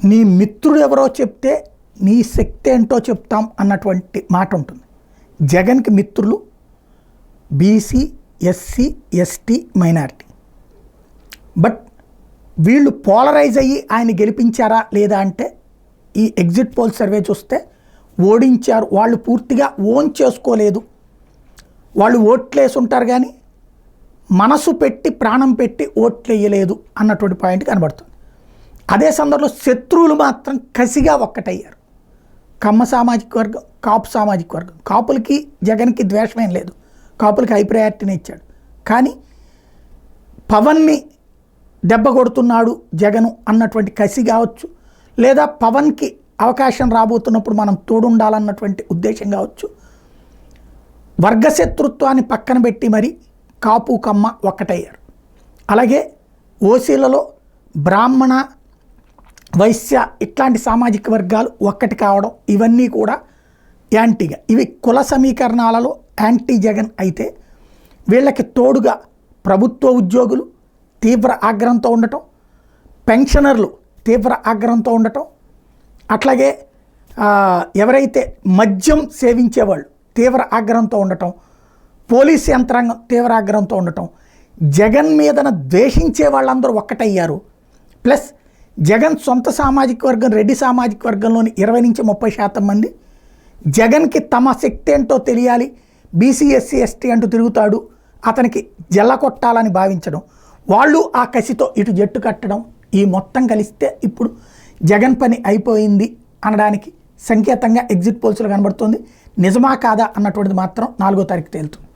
నీ మిత్రుడు ఎవరో చెప్తే నీ శక్తి ఏంటో చెప్తాం అన్నటువంటి మాట ఉంటుంది. జగన్కి మిత్రులు BC, SC, ST, minority. But వీళ్ళు పోలరైజ్ అయ్యి ఆయన గెలిపించారా లేదా అంటే ఈ ఎగ్జిట్ పోల్ సర్వే చూస్తే ఓడించారు. వాళ్ళు పూర్తిగా ఓన్ చేసుకోలేదు. వాళ్ళు ఓట్లు వేసి ఉంటారు కానీ మనసు పెట్టి ప్రాణం పెట్టి ఓట్లు వేయలేదు అన్నటువంటి పాయింట్ కనబడుతుంది. అదే సందర్భంలో శత్రువులు మాత్రం కసిగా ఒక్కటయ్యారు. కమ్మ సామాజిక వర్గం, కాపు సామాజిక వర్గం. కాపులకి జగన్కి ద్వేషమేం లేదు, కాపులకి హై ప్రయారిటీని ఇచ్చాడు. కానీ పవన్ని దెబ్బ కొడుతున్నాడు జగను అన్నటువంటి కసి కావచ్చు, లేదా పవన్కి అవకాశం రాబోతున్నప్పుడు మనం తోడుండాలన్నటువంటి ఉద్దేశం కావచ్చు. వర్గశత్రుత్వాన్ని పక్కన పెట్టి మరి కాపు కమ్మ ఒక్కటయ్యారు. అలాగే ఓసీలలో బ్రాహ్మణ, వైశ్య ఇట్లాంటి సామాజిక వర్గాలు ఒక్కటి కావడం, ఇవన్నీ కూడా యాంటీగా, ఇవి కుల సమీకరణాలలో యాంటీ జగన్ అయితే, వీళ్ళకి తోడుగా ప్రభుత్వ ఉద్యోగులు తీవ్ర ఆగ్రహంతో ఉండటం, పెన్షనర్లు తీవ్ర ఆగ్రహంతో ఉండటం, అట్లాగే ఎవరైతే మద్యం సేవించేవాళ్ళు తీవ్ర ఆగ్రహంతో ఉండటం, పోలీస్ యంత్రాంగం తీవ్ర ఆగ్రహంతో ఉండటం, జగన్ మీదన ద్వేషించే వాళ్ళందరూ ఒక్కటయ్యారు. ప్లస్ జగన్ సొంత సామాజిక వర్గం రెడ్డి సామాజిక వర్గంలోని 20-30% మంది జగన్కి తమ శక్తి ఏంటో తెలియాలి, బీసీ, ఎస్సీ, ఎస్టీ అంటూ తిరుగుతాడు, అతనికి జల్ల కొట్టాలని భావించడం, వాళ్ళు ఆ కసితో ఇటు జట్టు కట్టడం, ఈ మొత్తం కలిస్తే ఇప్పుడు జగన్ పని అయిపోయింది అనడానికి సంకేతంగా ఎగ్జిట్ పోల్స్లో కనబడుతుంది. నిజమా కాదా అన్నటువంటిది మాత్రం 4వ తారీఖు తేలుతుంది.